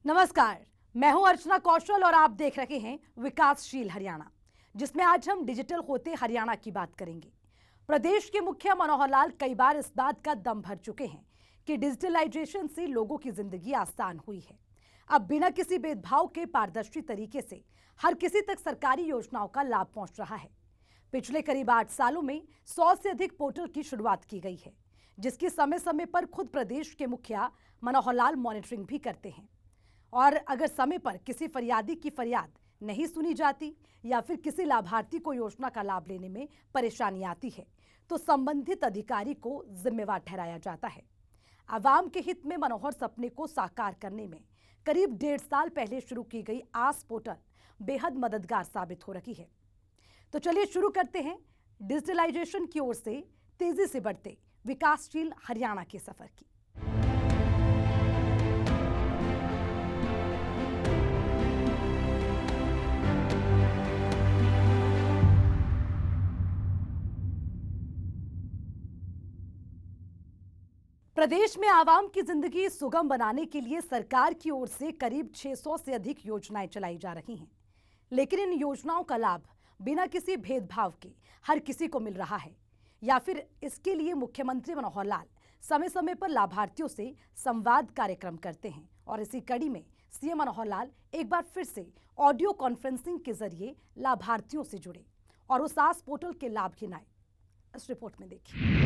नमस्कार, मैं हूं अर्चना कौशल और आप देख रहे हैं विकासशील हरियाणा, जिसमें आज हम डिजिटल होते हरियाणा की बात करेंगे। प्रदेश के मुखिया मनोहर लाल कई बार इस बात का दम भर चुके हैं कि डिजिटलाइजेशन से लोगों की जिंदगी आसान हुई है। अब बिना किसी भेदभाव के पारदर्शी तरीके से हर किसी तक सरकारी योजनाओं का लाभ पहुंच रहा है। पिछले करीब 8 सालों में 100 से अधिक पोर्टल की शुरुआत की गई है, जिसकी समय समय पर खुद प्रदेश के मुखिया मनोहर लाल मॉनिटरिंग भी करते हैं। और अगर समय पर किसी फरियादी की फरियाद नहीं सुनी जाती या फिर किसी लाभार्थी को योजना का लाभ लेने में परेशानी आती है, तो संबंधित अधिकारी को जिम्मेवार ठहराया जाता है। आवाम के हित में मनोहर सपने को साकार करने में करीब 1.5 साल पहले शुरू की गई आस पोर्टल बेहद मददगार साबित हो रही है। तो चलिए शुरू करते हैं डिजिटलाइजेशन की ओर से तेजी से बढ़ते विकासशील हरियाणा के सफर की। प्रदेश में आवाम की जिंदगी सुगम बनाने के लिए सरकार की ओर से करीब 600 से अधिक योजनाएं चलाई जा रही हैं, लेकिन इन योजनाओं का लाभ बिना किसी भेदभाव के हर किसी को मिल रहा है या फिर इसके लिए मुख्यमंत्री मनोहर लाल समय समय पर लाभार्थियों से संवाद कार्यक्रम करते हैं। और इसी कड़ी में सीएम मनोहर लाल एक बार फिर से ऑडियो कॉन्फ्रेंसिंग के जरिए लाभार्थियों से जुड़े और उस आस पोर्टल के लाभ गिनाए। इस रिपोर्ट में देखिए।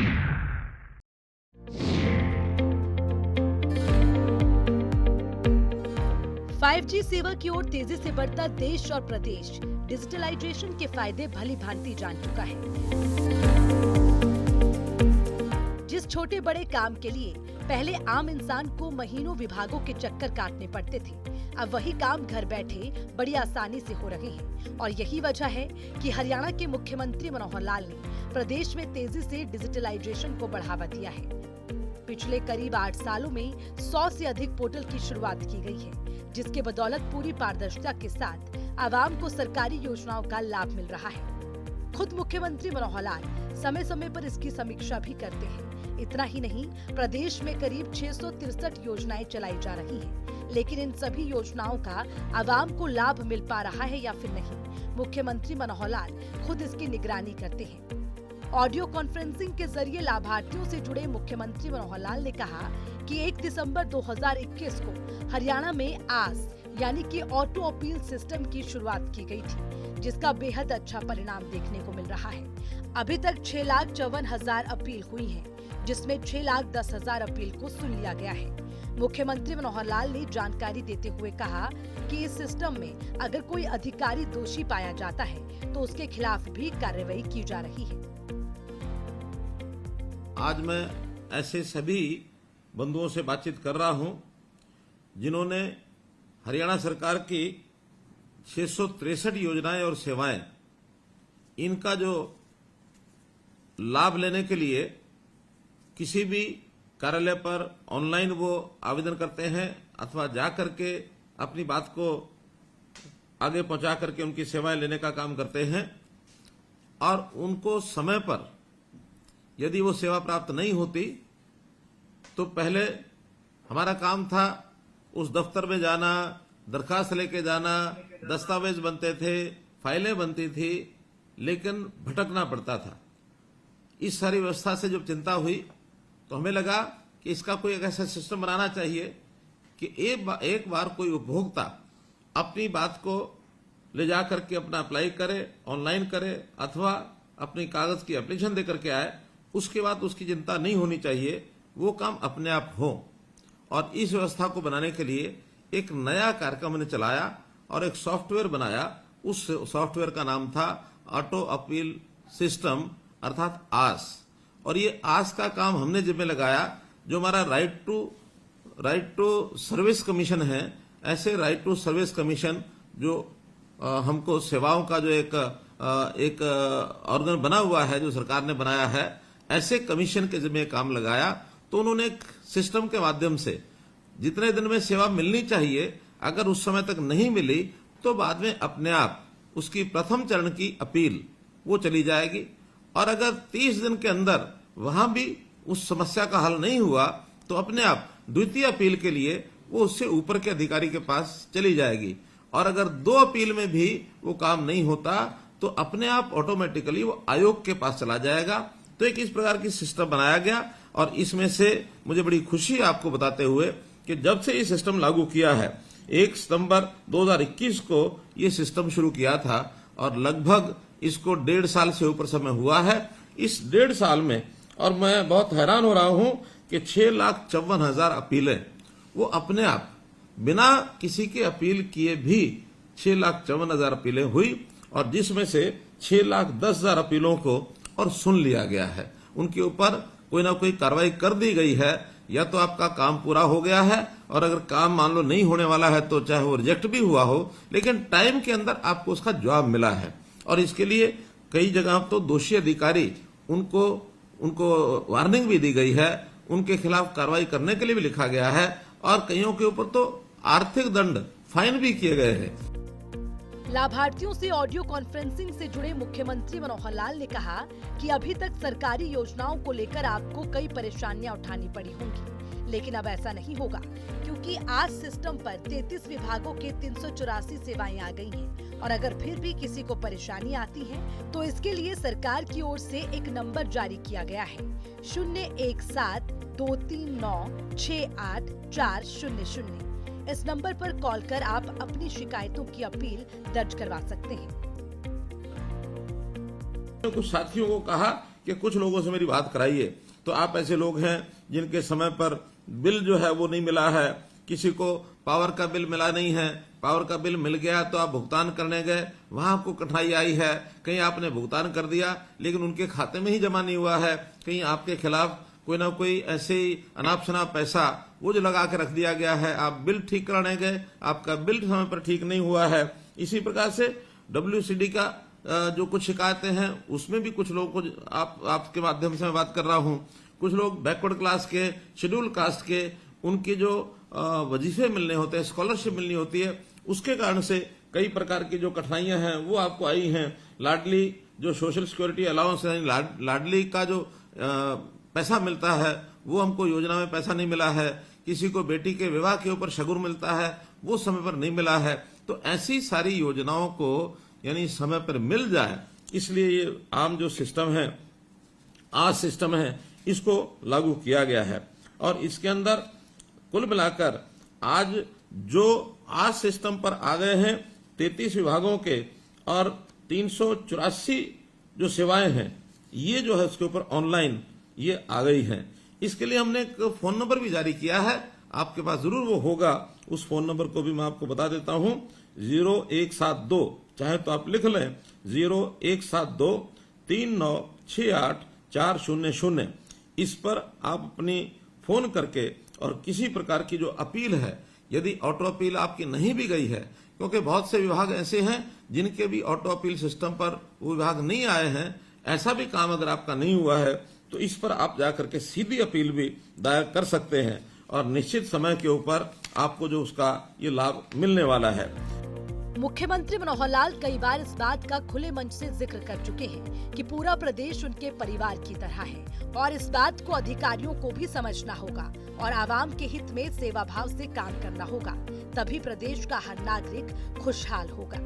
5G सेवा की ओर तेजी से बढ़ता देश और प्रदेश डिजिटलाइजेशन के फायदे भली भांति जान चुका है। जिस छोटे बड़े काम के लिए पहले आम इंसान को महीनों विभागों के चक्कर काटने पड़ते थे, अब वही काम घर बैठे बड़ी आसानी से हो रहे हैं। और यही वजह है कि हरियाणा के मुख्यमंत्री मनोहर लाल ने प्रदेश में तेजी से डिजिटलाइजेशन को बढ़ावा दिया है। पिछले करीब 8 सालों में 100 से अधिक पोर्टल की शुरुआत की गई है, जिसके बदौलत पूरी पारदर्शिता के साथ आवाम को सरकारी योजनाओं का लाभ मिल रहा है। खुद मुख्यमंत्री मनोहर लाल समय समय पर इसकी समीक्षा भी करते हैं। इतना ही नहीं, प्रदेश में करीब 663 योजनाएं चलाई जा रही हैं, लेकिन इन सभी योजनाओं का आवाम को लाभ मिल पा रहा है या फिर नहीं, मुख्यमंत्री मनोहर लाल खुद इसकी निगरानी करते हैं। ऑडियो कॉन्फ्रेंसिंग के जरिए लाभार्थियों से जुड़े मुख्यमंत्री मनोहर लाल ने कहा कि 1 दिसंबर 2021 को हरियाणा में आस यानी कि ऑटो अपील सिस्टम की शुरुआत की गई थी, जिसका बेहद अच्छा परिणाम देखने को मिल रहा है। अभी तक 6,54,000 अपील हुई हैं, जिसमें 6,10,000 अपील को सुन लिया गया है। मुख्यमंत्री मनोहर लाल ने जानकारी देते हुए कहा कि इस सिस्टम में अगर कोई अधिकारी दोषी पाया जाता है तो उसके खिलाफ भी कार्रवाई की जा रही है। आज मैं ऐसे सभी बंधुओं से बातचीत कर रहा हूं जिन्होंने हरियाणा सरकार की 663 योजनाएं और सेवाएं, इनका जो लाभ लेने के लिए किसी भी कार्यालय पर ऑनलाइन वो आवेदन करते हैं अथवा जा करके अपनी बात को आगे पहुंचा करके उनकी सेवाएं लेने का काम करते हैं। और उनको समय पर यदि वो सेवा प्राप्त नहीं होती तो पहले हमारा काम था उस दफ्तर में जाना, दरखास्त लेके जाना, दस्तावेज बनते थे, फाइलें बनती थी, लेकिन भटकना पड़ता था। इस सारी व्यवस्था से जब चिंता हुई तो हमें लगा कि इसका कोई एक ऐसा सिस्टम बनाना चाहिए कि एक बार कोई उपभोक्ता अपनी बात को ले जा करके अपना अप्लाई करे, ऑनलाइन करे अथवा अपनी कागज की एप्लीकेशन दे करके आए, उसके बाद उसकी चिंता नहीं होनी चाहिए, वो काम अपने आप हो। और इस व्यवस्था को बनाने के लिए एक नया कार्यक्रम मैंने चलाया और एक सॉफ्टवेयर बनाया। उस सॉफ्टवेयर का नाम था ऑटो अपील सिस्टम अर्थात आस। और ये आस का काम हमने जिम्मे लगाया। जो हमारा राइट टू सर्विस कमीशन है, ऐसे राइट टू सर्विस कमीशन जो हमको सेवाओं का जो एक ऑर्गन बना हुआ है, जो सरकार ने बनाया है, ऐसे कमीशन के जिम्मे काम लगाया। तो उन्होंने एक सिस्टम के माध्यम से जितने दिन में सेवा मिलनी चाहिए, अगर उस समय तक नहीं मिली तो बाद में अपने आप उसकी प्रथम चरण की अपील वो चली जाएगी। और अगर 30 दिन के अंदर वहां भी उस समस्या का हल नहीं हुआ तो अपने आप द्वितीय अपील के लिए वो उससे ऊपर के अधिकारी के पास चली जाएगी। और अगर 2 अपील में भी वो काम नहीं होता तो अपने आप ऑटोमेटिकली वो आयोग के पास चला जाएगा। तो एक इस प्रकार की सिस्टम बनाया गया और इसमें से मुझे बड़ी खुशी है आपको बताते हुए कि जब से ये सिस्टम लागू किया है, 1 सितंबर 2021 को ये सिस्टम शुरू किया था और लगभग इसको 1.5 साल से ऊपर समय हुआ है। इस 1.5 साल में, और मैं बहुत हैरान हो रहा हूं कि 6,54,000 अपीलें वो अपने आप बिना किसी के अपील किए भी 6,54,000 अपीलें हुई और जिसमें से 6,10,000 अपीलों को और सुन लिया गया है। उनके ऊपर कोई ना कोई कार्रवाई कर दी गई है, या तो आपका काम पूरा हो गया है और अगर काम मान लो नहीं होने वाला है तो चाहे वो रिजेक्ट भी हुआ हो, लेकिन टाइम के अंदर आपको उसका जवाब मिला है। और इसके लिए कई जगह तो दोषी अधिकारी उनको वार्निंग भी दी गई है, उनके खिलाफ कार्रवाई करने के लिए भी लिखा गया है और कईयों के ऊपर तो आर्थिक दंड, फाइन भी किए गए हैं। लाभार्थियों से ऑडियो कॉन्फ्रेंसिंग से जुड़े मुख्यमंत्री मनोहर लाल ने कहा कि अभी तक सरकारी योजनाओं को लेकर आपको कई परेशानियां उठानी पड़ी होंगी, लेकिन अब ऐसा नहीं होगा क्योंकि आज सिस्टम पर 33 विभागों के 384 सेवाएं आ गई हैं और अगर फिर भी किसी को परेशानी आती है तो इसके लिए सरकार की ओर से एक नंबर जारी किया गया है 017-239-68-400। इस नंबर पर कॉल कर आप अपनी शिकायतों की अपील दर्ज करवा सकते हैं। कुछ साथियों को कहा कि कुछ लोगों से मेरी बात कराइए, तो आप ऐसे लोग हैं जिनके समय पर बिल जो है वो नहीं मिला है, किसी को पावर का बिल मिला नहीं है, पावर का बिल मिल गया तो आप भुगतान करने गए, वहां आपको कठिनाई आई है, कहीं आपने भुगतान कर दिया लेकिन उनके खाते में ही जमा नहीं हुआ है, कहीं आपके खिलाफ कोई ना कोई ऐसे ही अनाप शनाप पैसा वो जो लगा के रख दिया गया है, आप बिल ठीक कराने गए, आपका बिल समय पर ठीक नहीं हुआ है। इसी प्रकार से WCD का जो कुछ शिकायतें हैं उसमें भी कुछ लोगों को आपके माध्यम से मैं बात कर रहा हूं, कुछ लोग बैकवर्ड क्लास के, शेड्यूल कास्ट के, उनके जो वजीफे मिलने होते हैं, स्कॉलरशिप मिलनी होती है, उसके कारण से कई प्रकार की जो कठिनाइयां हैं वो आपको आई हैं। लाडली जो सोशल सिक्योरिटी अलाउंस है, लाडली का जो पैसा मिलता है वो हमको योजना में पैसा नहीं मिला है, किसी को बेटी के विवाह के ऊपर शगुन मिलता है वो समय पर नहीं मिला है। तो ऐसी सारी योजनाओं को यानी समय पर मिल जाए, इसलिए ये आम जो सिस्टम है, आज सिस्टम है, इसको लागू किया गया है। और इसके अंदर कुल मिलाकर आज जो आज सिस्टम पर आ गए हैं 33 विभागों के और 384 जो सेवाएं हैं, ये जो है उसके ऊपर ऑनलाइन ये आ गई हैं। इसके लिए हमने एक फोन नंबर भी जारी किया है, आपके पास जरूर वो होगा। उस फोन नंबर को भी मैं आपको बता देता हूं, 0172, चाहे तो आप लिख लें 0172-3968-400। इस पर आप अपनी फोन करके और किसी प्रकार की जो अपील है, यदि ऑटो अपील आपकी नहीं भी गई है, क्योंकि बहुत से विभाग ऐसे हैं जिनके भी ऑटो अपील सिस्टम पर वो विभाग नहीं आए हैं, ऐसा भी काम अगर आपका नहीं हुआ है तो इस पर आप जाकर के सीधी अपील भी दायर कर सकते हैं और निश्चित समय के ऊपर आपको जो उसका ये लाभ मिलने वाला है। मुख्यमंत्री मनोहर लाल कई बार इस बात का खुले मंच से जिक्र कर चुके हैं कि पूरा प्रदेश उनके परिवार की तरह है और इस बात को अधिकारियों को भी समझना होगा और आवाम के हित में सेवा भाव से काम करना होगा, तभी प्रदेश का हर नागरिक खुशहाल होगा।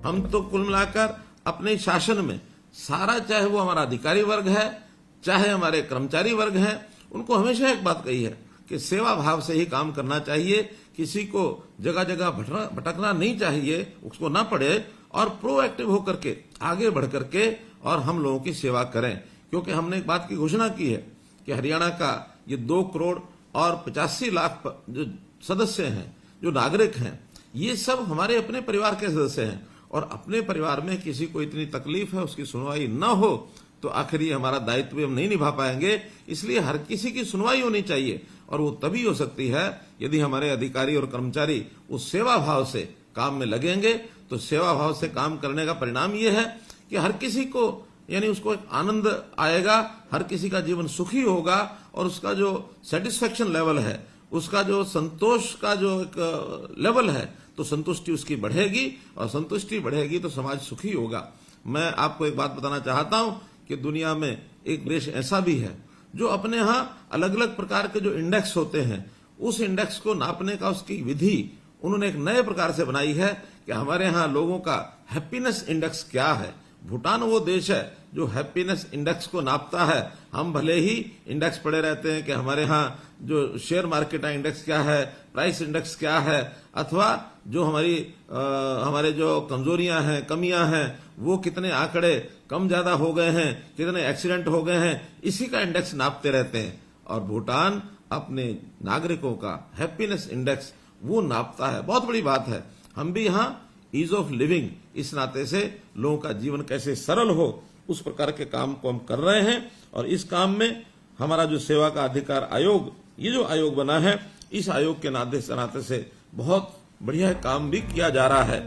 हम तो कुल मिलाकर अपने शासन में सारा, चाहे वो हमारा अधिकारी वर्ग है, चाहे हमारे कर्मचारी वर्ग है, उनको हमेशा एक बात कही है कि सेवा भाव से ही काम करना चाहिए, किसी को जगह जगह भटकना नहीं चाहिए, उसको ना पड़े और प्रोएक्टिव होकर के आगे बढ़ करके और हम लोगों की सेवा करें। क्योंकि हमने एक बात की घोषणा की है कि हरियाणा का ये 2 करोड़ और 85 लाख जो सदस्य हैं, जो नागरिक हैं, ये सब हमारे अपने परिवार के सदस्य हैं और अपने परिवार में किसी को इतनी तकलीफ है, उसकी सुनवाई न हो तो आखिर ये हमारा दायित्व भी हम नहीं निभा पाएंगे। इसलिए हर किसी की सुनवाई होनी चाहिए और वो तभी हो सकती है यदि हमारे अधिकारी और कर्मचारी उस सेवा भाव से काम में लगेंगे। तो सेवा भाव से काम करने का परिणाम ये है कि हर किसी को यानी उसको एक आनंद आएगा, हर किसी का जीवन सुखी होगा और उसका जो सेटिस्फेक्शन लेवल है, उसका जो संतोष का जो एक लेवल है, तो संतुष्टि उसकी बढ़ेगी और संतुष्टि बढ़ेगी तो समाज सुखी होगा। मैं आपको एक बात बताना चाहता हूं कि दुनिया में एक देश ऐसा भी है जो अपने यहाँ अलग अलग प्रकार के जो इंडेक्स होते हैं, उस इंडेक्स को नापने का उसकी विधि उन्होंने एक नए प्रकार से बनाई है कि हमारे यहाँ लोगों का हैप्पीनेस इंडेक्स क्या है। भूटान वो देश है जो हैप्पीनेस इंडेक्स को नापता है। हम भले ही इंडेक्स पढ़े रहते हैं कि हमारे यहाँ जो शेयर मार्केट का इंडेक्स क्या है, प्राइस इंडेक्स क्या है, अथवा जो हमारे जो कमजोरियां हैं, कमियां हैं, वो कितने आंकड़े कम ज्यादा हो गए हैं, कितने एक्सीडेंट हो गए हैं, इसी का इंडेक्स नापते रहते हैं। और भूटान अपने नागरिकों का हैप्पीनेस इंडेक्स वो नापता है। बहुत बड़ी बात है। हम भी यहाँ ईज ऑफ लिविंग, इस नाते से लोगों का जीवन कैसे सरल हो, उस प्रकार के काम को हम कर रहे हैं। और इस काम में हमारा जो सेवा का अधिकार आयोग, ये जो आयोग बना है, इस आयोग के नाते से बहुत बढ़िया काम भी किया जा रहा है।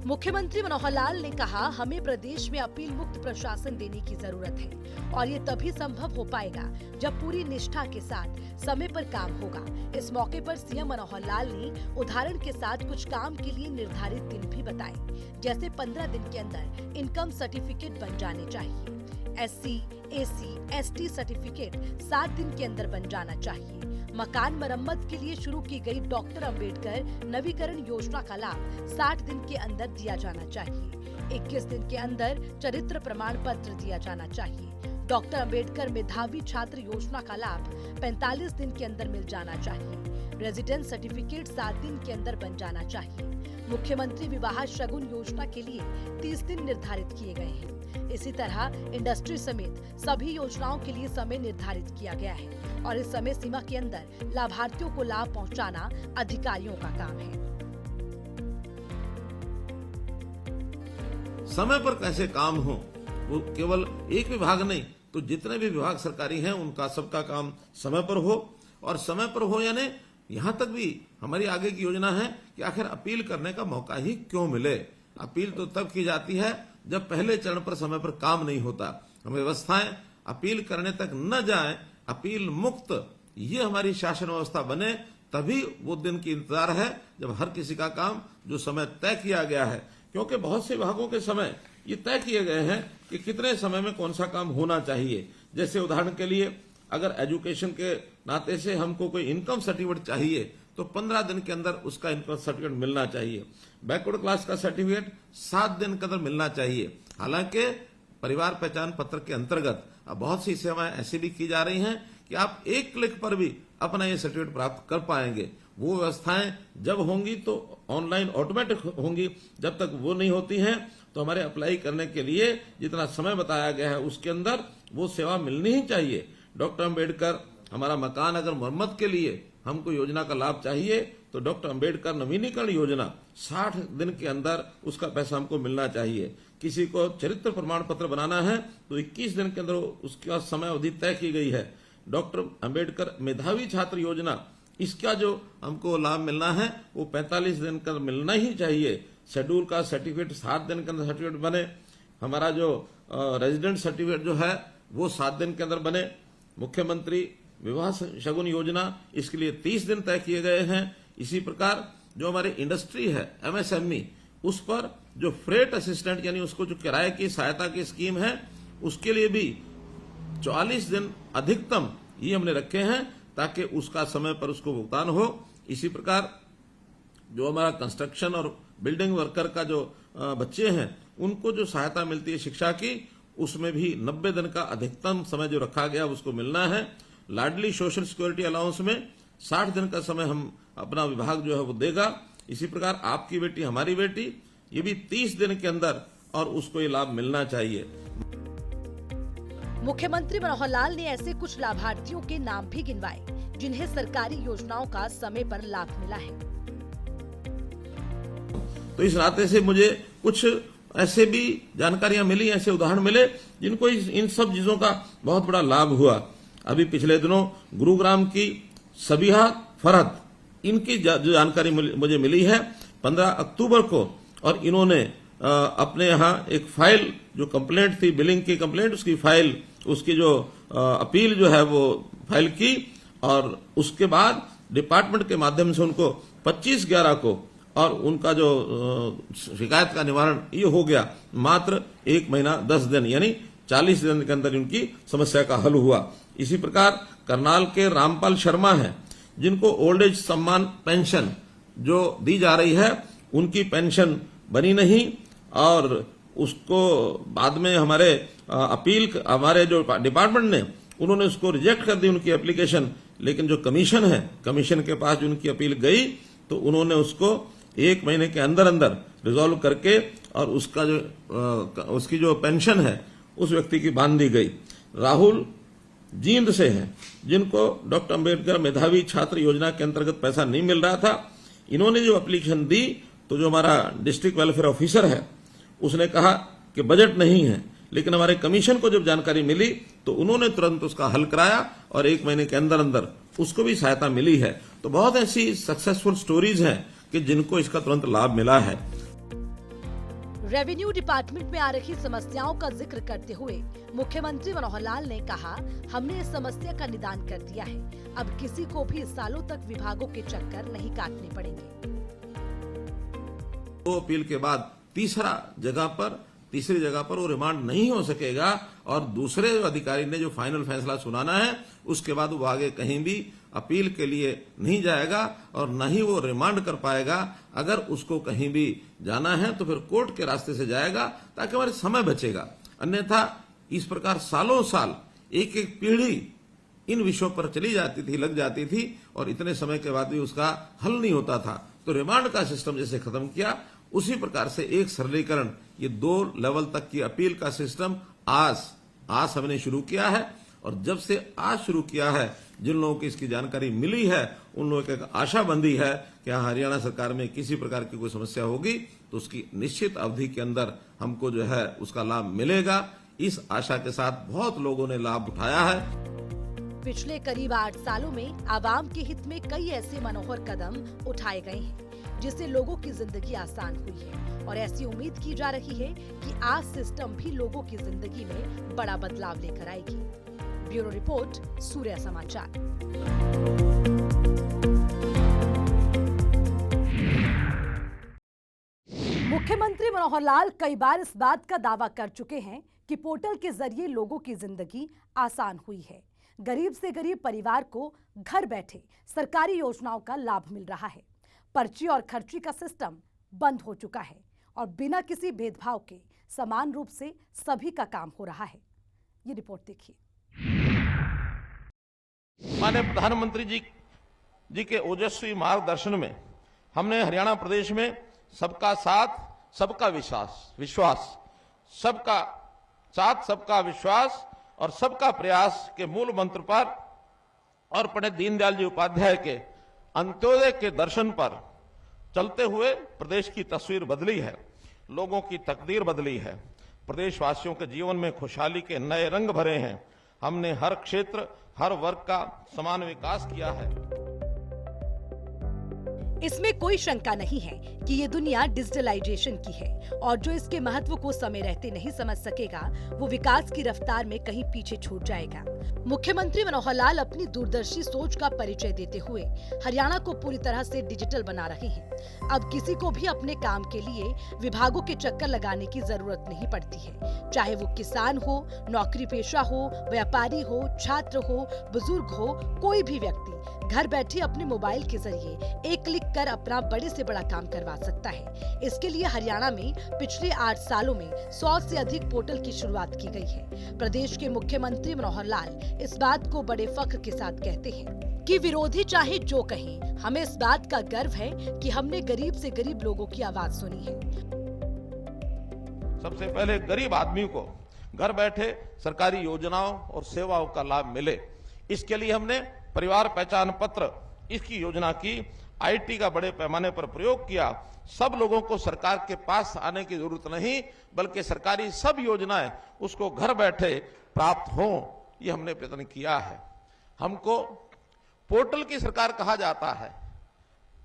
मुख्यमंत्री मनोहर लाल ने कहा, हमें प्रदेश में अपील मुक्त प्रशासन देने की जरूरत है और ये तभी संभव हो पाएगा जब पूरी निष्ठा के साथ समय पर काम होगा। इस मौके पर सीएम मनोहर लाल ने उदाहरण के साथ कुछ काम के लिए निर्धारित दिन भी बताए, जैसे 15 दिन के अंदर इनकम सर्टिफिकेट बन जाने चाहिए, SC, AC, ST सर्टिफिकेट 7 दिन के अंदर बन जाना चाहिए, मकान मरम्मत के लिए शुरू की गई डॉक्टर अंबेडकर नवीकरण योजना का लाभ 60 दिन के अंदर दिया जाना चाहिए, 21 दिन के अंदर चरित्र प्रमाण पत्र दिया जाना चाहिए, डॉक्टर अंबेडकर मेधावी छात्र योजना का लाभ 45 दिन के अंदर मिल जाना चाहिए, रेजिडेंस सर्टिफिकेट 7 दिन के अंदर बन जाना चाहिए। मुख्यमंत्री विवाह शगुन योजना के लिए 30 दिन निर्धारित किए गए हैं। इसी तरह इंडस्ट्री समेत सभी योजनाओं के लिए समय निर्धारित किया गया है और इस समय सीमा के अंदर लाभार्थियों को लाभ पहुंचाना अधिकारियों का काम है। समय पर कैसे काम हो, वो केवल एक विभाग नहीं, तो जितने भी विभाग सरकारी हैं उनका सबका काम समय पर हो। और समय पर हो यानी यहां तक भी हमारी आगे की योजना है कि आखिर अपील करने का मौका ही क्यों मिले। अपील तो तब की जाती है जब पहले चरण पर समय पर काम नहीं होता। हम व्यवस्थाएं अपील करने तक न जाएं, अपील मुक्त ये हमारी शासन व्यवस्था बने, तभी वो दिन की इंतजार है जब हर किसी का काम जो समय तय किया गया है, क्योंकि बहुत से विभागों के समय ये तय किए गए हैं कि कितने समय में कौन सा काम होना चाहिए। जैसे उदाहरण के लिए अगर एजुकेशन के नाते से हमको कोई इनकम सर्टिफिकेट चाहिए तो 15 दिन के अंदर उसका इनकम सर्टिफिकेट मिलना चाहिए। बैकवर्ड क्लास का सर्टिफिकेट 7 दिन के अंदर मिलना चाहिए। हालांकि परिवार पहचान पत्र के अंतर्गत अब बहुत सी सेवाएं ऐसी भी की जा रही हैं कि आप एक क्लिक पर भी अपना ये सर्टिफिकेट प्राप्त कर पाएंगे। वो व्यवस्थाएं जब होंगी तो ऑनलाइन ऑटोमेटिक होंगी, जब तक वो नहीं होती हैं तो हमारे अप्लाई करने के लिए जितना समय बताया गया है उसके अंदर वो सेवा मिलनी ही चाहिए। डॉक्टर अंबेडकर हमारा मकान अगर मरम्मत के लिए हमको योजना का लाभ चाहिए तो डॉक्टर अंबेडकर नवीनीकरण योजना 60 दिन के अंदर उसका पैसा हमको मिलना चाहिए। किसी को चरित्र प्रमाण पत्र बनाना है तो 21 दिन के अंदर उसका समय अवधि तय की गई है। डॉक्टर अंबेडकर मेधावी छात्र योजना, इसका जो हमको लाभ मिलना है वो 45 दिन का मिलना ही चाहिए। शेड्यूल का सर्टिफिकेट 7 दिन के अंदर सर्टिफिकेट बने। हमारा जो रेजिडेंट सर्टिफिकेट जो है वो 7 दिन के अंदर बने। मुख्यमंत्री विवाह शगुन योजना, इसके लिए 30 दिन तय किए गए हैं। इसी प्रकार जो हमारी इंडस्ट्री है MSME, उस पर जो फ्रेट असिस्टेंट यानी उसको जो किराए की सहायता की स्कीम है उसके लिए भी 44 दिन अधिकतम ये हमने रखे हैं ताकि उसका समय पर उसको भुगतान हो। इसी प्रकार जो हमारा कंस्ट्रक्शन और बिल्डिंग वर्कर का जो बच्चे हैं उनको जो सहायता मिलती है शिक्षा की, उसमें भी 90 दिन का अधिकतम समय जो रखा गया उसको मिलना है। लाडली सोशल सिक्योरिटी अलाउंस में 60 दिन का समय हम अपना विभाग जो है वो देगा। इसी प्रकार आपकी बेटी हमारी बेटी, ये भी 30 दिन के अंदर और उसको ये लाभ मिलना चाहिए। मुख्यमंत्री मनोहर लाल ने ऐसे कुछ लाभार्थियों के नाम भी गिनवाए जिन्हें सरकारी योजनाओं का समय पर लाभ मिला है। तो इस नाते से मुझे कुछ ऐसे भी जानकारियां मिली, ऐसे उदाहरण मिले जिनको इन सब चीजों का बहुत बड़ा लाभ हुआ। अभी पिछले दिनों गुरुग्राम की सबिहा फरहत, इनकी जो जानकारी मुझे मिली है 15 अक्टूबर को, और इन्होंने अपने यहाँ एक फाइल जो कंप्लेंट थी, बिलिंग की कंप्लेंट, उसकी फाइल, उसकी जो अपील जो है वो फाइल की, और उसके बाद डिपार्टमेंट के माध्यम से उनको 25/11 को और उनका जो शिकायत का निवारण ये हो गया मात्र 1 महीना 10 दिन यानी 40 दिन के अंदर उनकी समस्या का हल हुआ। इसी प्रकार करनाल के रामपाल शर्मा हैं, जिनको ओल्ड एज सम्मान पेंशन जो दी जा रही है, उनकी पेंशन बनी नहीं और उसको बाद में हमारे हमारे जो डिपार्टमेंट ने उन्होंने उसको रिजेक्ट कर दी उनकी एप्लीकेशन। लेकिन जो कमीशन है, कमीशन के पास उनकी अपील गई तो उन्होंने उसको 1 महीने के अंदर अंदर रिजॉल्व करके और उसकी जो पेंशन है उस व्यक्ति की बांध दी गई। राहुल जींद से हैं, जिनको डॉक्टर अंबेडकर मेधावी छात्र योजना के अंतर्गत पैसा नहीं मिल रहा था। इन्होंने जो एप्लीकेशन दी तो जो हमारा डिस्ट्रिक्ट वेलफेयर ऑफिसर है उसने कहा कि बजट नहीं है, लेकिन हमारे कमीशन को जब जानकारी मिली तो उन्होंने तुरंत उसका हल कराया और 1 महीने के अंदर अंदर उसको भी सहायता मिली है। तो बहुत ऐसी सक्सेसफुल स्टोरीज हैं कि जिनको इसका तुरंत लाभ मिला है। रेवेन्यू डिपार्टमेंट में आ रही समस्याओं का जिक्र करते हुए मुख्यमंत्री मनोहर लाल ने कहा, हमने इस समस्या का निदान कर दिया है, अब किसी को भी सालों तक विभागों के चक्कर नहीं काटने पड़ेंगे। तो अपील के बाद तीसरी जगह पर वो रिमांड नहीं हो सकेगा और दूसरे अधिकारी ने जो फाइनल फैसला सुनाना है उसके बाद वो आगे कहीं भी अपील के लिए नहीं जाएगा और न ही वो रिमांड कर पाएगा। अगर उसको कहीं भी जाना है तो फिर कोर्ट के रास्ते से जाएगा ताकि हमारे समय बचेगा। अन्यथा इस प्रकार सालों साल एक एक पीढ़ी इन विषयों पर चली जाती थी, लग जाती थी और इतने समय के बाद भी उसका हल नहीं होता था। तो रिमांड का सिस्टम जैसे खत्म किया उसी प्रकार से एक सरलीकरण, ये 2 लेवल तक की अपील का सिस्टम आज हमने शुरू किया है। और जब से आज शुरू किया है, जिन लोगों को इसकी जानकारी मिली है उन लोगों की आशा बंधी है कि हरियाणा सरकार में किसी प्रकार की कोई समस्या होगी तो उसकी निश्चित अवधि के अंदर हमको जो है उसका लाभ मिलेगा। इस आशा के साथ बहुत लोगों ने लाभ उठाया है। पिछले करीब 8 सालों में आवाम के हित में कई ऐसे मनोहर कदम उठाए गए हैं जिससे लोगों की जिंदगी आसान हुई है और ऐसी उम्मीद की जा रही है कि आज सिस्टम भी लोगों की जिंदगी में बड़ा बदलाव लेकर आएगी। ब्यूरो रिपोर्ट, सूर्य समाचार। मुख्यमंत्री मनोहर लाल कई बार इस बात का दावा कर चुके हैं कि पोर्टल के जरिए लोगों की जिंदगी आसान हुई है। गरीब से गरीब परिवार को घर बैठे सरकारी योजनाओं का लाभ मिल रहा है। पर्ची और खर्ची का सिस्टम बंद हो चुका है और बिना किसी भेदभाव के समान रूप से सभी का काम हो रहा है। ये रिपोर्ट देखिए। माननीय प्रधानमंत्री जी के ओजस्वी मार्गदर्शन में हमने हरियाणा प्रदेश में सबका साथ, सबका विश्वास, सबका साथ, सबका विश्वास और सबका प्रयास के मूल मंत्र पर और पंडित दीनदयाल जी उपाध्याय के अंत्योदय के दर्शन पर चलते हुए प्रदेश की तस्वीर बदली है, लोगों की तकदीर बदली है, प्रदेशवासियों के जीवन में खुशहाली के नए रंग भरे हैं। हमने हर क्षेत्र, हर वर्ग का समान विकास किया है। इसमें कोई शंका नहीं है कि ये दुनिया डिजिटलाइजेशन की है और जो इसके महत्व को समय रहते नहीं समझ सकेगा वो विकास की रफ्तार में कहीं पीछे छूट जाएगा। मुख्यमंत्री मनोहर लाल अपनी दूरदर्शी सोच का परिचय देते हुए हरियाणा को पूरी तरह से डिजिटल बना रहे हैं। अब किसी को भी अपने काम के लिए विभागों के चक्कर लगाने की जरूरत नहीं पड़ती है। चाहे वो किसान हो, नौकरी पेशा हो, व्यापारी हो, छात्र हो, बुजुर्ग हो, कोई भी व्यक्ति घर बैठे अपने मोबाइल के जरिए एक क्लिक कर अपना बड़े से बड़ा काम करवा सकता है। इसके लिए हरियाणा में पिछले 8 सालों में 100 से अधिक पोर्टल की शुरुआत की गई है। प्रदेश के मुख्यमंत्री मनोहर लाल इस बात को बड़े फख्र के साथ कहते हैं कि विरोधी चाहे जो कहें, हमें इस बात का गर्व है कि हमने गरीब से गरीब लोगों की आवाज सुनी है। सबसे पहले गरीब आदमी को घर बैठे सरकारी योजनाओं और सेवाओं का लाभ मिले, इसके लिए हमने परिवार पहचान पत्र, इसकी योजना की, आईटी का बड़े पैमाने पर प्रयोग किया। सब लोगों को सरकार के पास आने की जरूरत नहीं, बल्कि सरकारी सब योजनाएं उसको घर बैठे प्राप्त हों, ये हमने प्रयत्न किया है। हमको पोर्टल की सरकार कहा जाता है।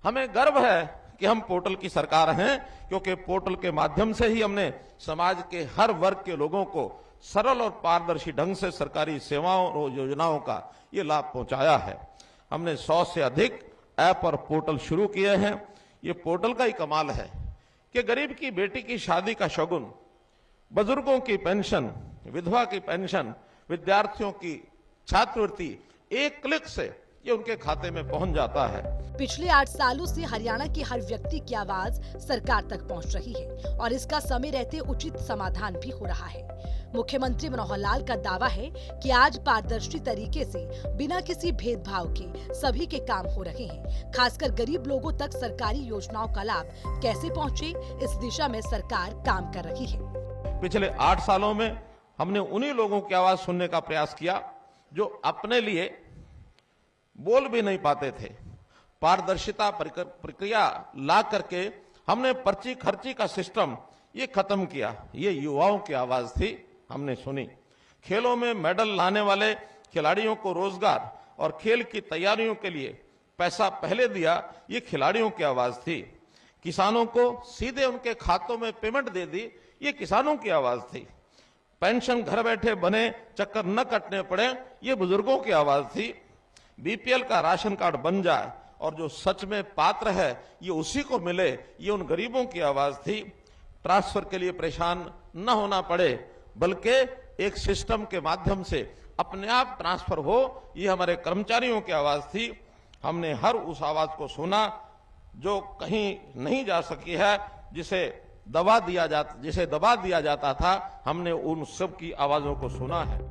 हमें गर्व है कि हम पोर्टल की सरकार हैं, क्योंकि पोर्टल के माध्यम से ही हमने समाज के हर वर्ग के लोगों को सरल और पारदर्शी ढंग से सरकारी सेवाओं और योजनाओं का ये लाभ पहुंचाया है। हमने 100 से अधिक ऐप और पोर्टल शुरू किए हैं। ये पोर्टल का ही कमाल है कि गरीब की बेटी की शादी का शगुन, बुजुर्गों की पेंशन विधवा की पेंशन, विद्यार्थियों की छात्रवृत्ति एक क्लिक से ये उनके खाते में पहुंच जाता है। पिछले 8 सालों से हरियाणा के हर व्यक्ति की आवाज सरकार तक पहुंच रही है और इसका समय रहते उचित समाधान भी हो रहा है। मुख्यमंत्री मनोहर लाल का दावा है कि आज पारदर्शी तरीके से बिना किसी भेदभाव के सभी के काम हो रहे हैं। खासकर गरीब लोगों तक सरकारी योजनाओं का लाभ कैसे पहुंचे, इस दिशा में सरकार काम कर रही है। पिछले 8 सालों में हमने उन्हीं लोगों की आवाज सुनने का प्रयास किया जो अपने लिए बोल भी नहीं पाते थे। पारदर्शिता प्रक्रिया ला करके हमने पर्ची खर्ची का सिस्टम ये खत्म किया। ये युवाओं की आवाज थी, हमने सुनी। खेलों में मेडल लाने वाले खिलाड़ियों को रोजगार और खेल की तैयारियों के लिए पैसा पहले दिया, ये खिलाड़ियों की आवाज थी। किसानों को सीधे उनके खातों में पेमेंट दे दी, ये किसानों की आवाज थी। पेंशन घर बैठे बने, चक्कर न कटने पड़े, ये बुजुर्गों की आवाज थी। बीपीएल का राशन कार्ड बन जाए और जो सच में पात्र है ये उसी को मिले, ये उन गरीबों की आवाज थी। ट्रांसफर के लिए परेशान न होना पड़े, बल्कि एक सिस्टम के माध्यम से अपने आप ट्रांसफर हो, ये हमारे कर्मचारियों की आवाज थी। हमने हर उस आवाज को सुना जो कहीं नहीं जा सकी है, जिसे दबा दिया जाता था। हमने उन सब की आवाजों को सुना है।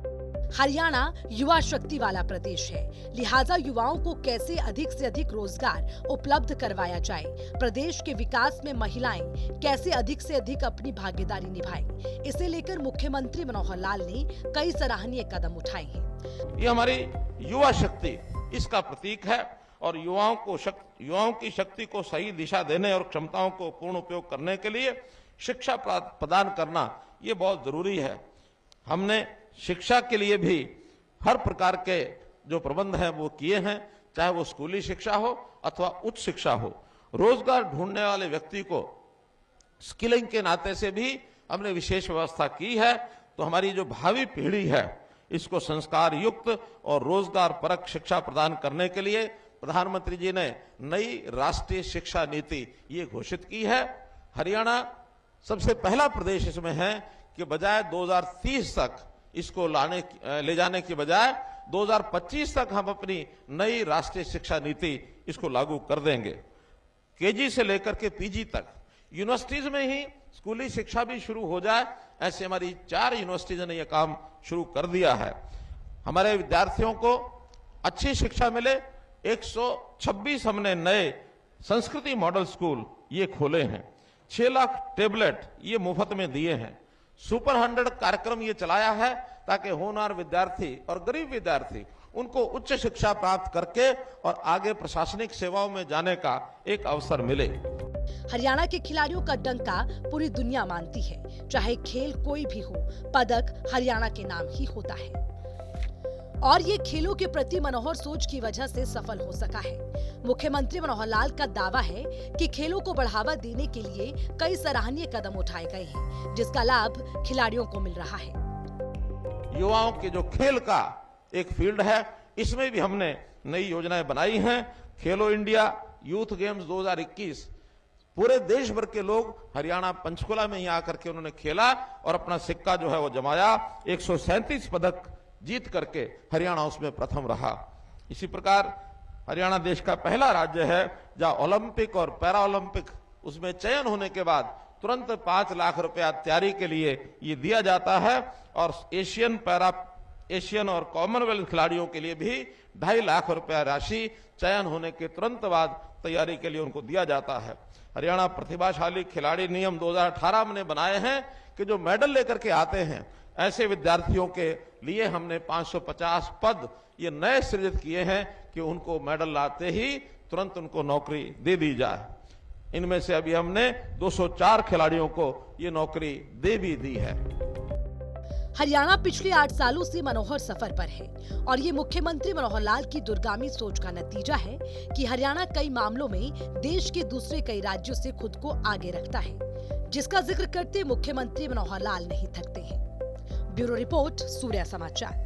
हरियाणा युवा शक्ति वाला प्रदेश है, लिहाजा युवाओं को कैसे अधिक से अधिक रोजगार उपलब्ध करवाया जाए, प्रदेश के विकास में महिलाएं कैसे अधिक से अधिक अपनी भागीदारी निभाएं, इसे लेकर मुख्यमंत्री मनोहर लाल ने कई सराहनीय कदम उठाए हैं। ये हमारी युवा शक्ति इसका प्रतीक है और युवाओं की शक्ति को सही दिशा देने और क्षमताओं को पूर्ण उपयोग करने के लिए शिक्षा प्रदान करना ये बहुत जरूरी है। हमने शिक्षा के लिए भी हर प्रकार के जो प्रबंध हैं वो किए हैं, चाहे वो स्कूली शिक्षा हो अथवा उच्च शिक्षा हो। रोजगार ढूंढने वाले व्यक्ति को स्किलिंग के नाते से भी हमने विशेष व्यवस्था की है। तो हमारी जो भावी पीढ़ी है इसको संस्कार युक्त और रोजगार परक शिक्षा प्रदान करने के लिए प्रधानमंत्री जी ने नई राष्ट्रीय शिक्षा नीति ये घोषित की है। हरियाणा सबसे पहला प्रदेश इसमें है कि बजाय 2030 तक इसको ले जाने की बजाय 2025 तक हम अपनी नई राष्ट्रीय शिक्षा नीति इसको लागू कर देंगे। केजी से लेकर के पीजी तक यूनिवर्सिटीज में ही स्कूली शिक्षा भी शुरू हो जाए, ऐसे हमारी 4 यूनिवर्सिटीज ने यह काम शुरू कर दिया है। हमारे विद्यार्थियों को अच्छी शिक्षा मिले, 126 हमने नए संस्कृति मॉडल स्कूल ये खोले हैं। 6 लाख टेबलेट ये मुफ्त में दिए हैं। सुपर 100 कार्यक्रम ये चलाया है ताकि होनहार विद्यार्थी और गरीब विद्यार्थी उनको उच्च शिक्षा प्राप्त करके और आगे प्रशासनिक सेवाओं में जाने का एक अवसर मिले। हरियाणा के खिलाड़ियों का डंका पूरी दुनिया मानती है। चाहे खेल कोई भी हो, पदक हरियाणा के नाम ही होता है और ये खेलों के प्रति मनोहर सोच की वजह से सफल हो सका है। मुख्यमंत्री मनोहर लाल का दावा है कि खेलों को बढ़ावा देने के लिए कई सराहनीय कदम उठाए गए हैं, जिसका लाभ खिलाड़ियों को मिल रहा है। युवाओं के जो खेल का एक फील्ड है, इसमें भी हमने नई योजनाएं बनाई हैं। खेलो इंडिया यूथ गेम्स 2021 पूरे देश भर के लोग हरियाणा पंचकुला में ही आकर के उन्होंने खेला और अपना सिक्का जो है वो जमाया। 137 पदक जीत करके हरियाणा उसमें प्रथम रहा। इसी प्रकार हरियाणा देश का पहला राज्य है जहां ओलंपिक और पैरा ओलंपिक उसमें चयन होने के बाद तुरंत 5 लाख रुपया तैयारी के लिए ये दिया जाता है और एशियन और कॉमनवेल्थ खिलाड़ियों के लिए भी 2.5 लाख रुपया राशि चयन होने के तुरंत बाद तैयारी के लिए उनको दिया जाता है। हरियाणा प्रतिभाशाली खिलाड़ी नियम 2018 हमने बनाए हैं कि जो मेडल लेकर के आते हैं ऐसे विद्यार्थियों के लिए हमने 550 पद ये नए सृजित किए हैं कि उनको मेडल लाते ही तुरंत उनको नौकरी दे दी जाए। इनमें से अभी हमने 204 खिलाड़ियों को ये नौकरी दे भी दी है। हरियाणा पिछले 8 सालों से मनोहर सफर पर है और ये मुख्यमंत्री मनोहर लाल की दूरगामी सोच का नतीजा है कि हरियाणा कई मामलों में देश के दूसरे कई राज्यों से खुद को आगे रखता है, जिसका जिक्र करते मुख्यमंत्री मनोहर लाल नहीं थकते हैं। ब्यूरो रिपोर्ट, सूर्य समाचार।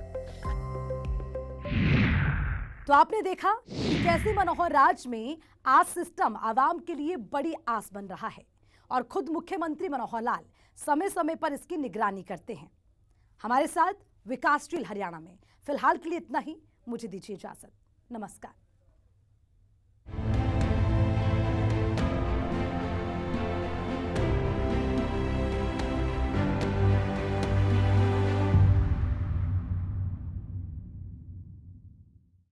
तो आपने देखा कि कैसे मनोहर राज में आज सिस्टम आवाम के लिए बड़ी आस बन रहा है और खुद मुख्यमंत्री मनोहर लाल समय समय पर इसकी निगरानी करते हैं। हमारे साथ विकासशील हरियाणा में फिलहाल के लिए इतना ही। मुझे दीजिए इजाजत। नमस्कार।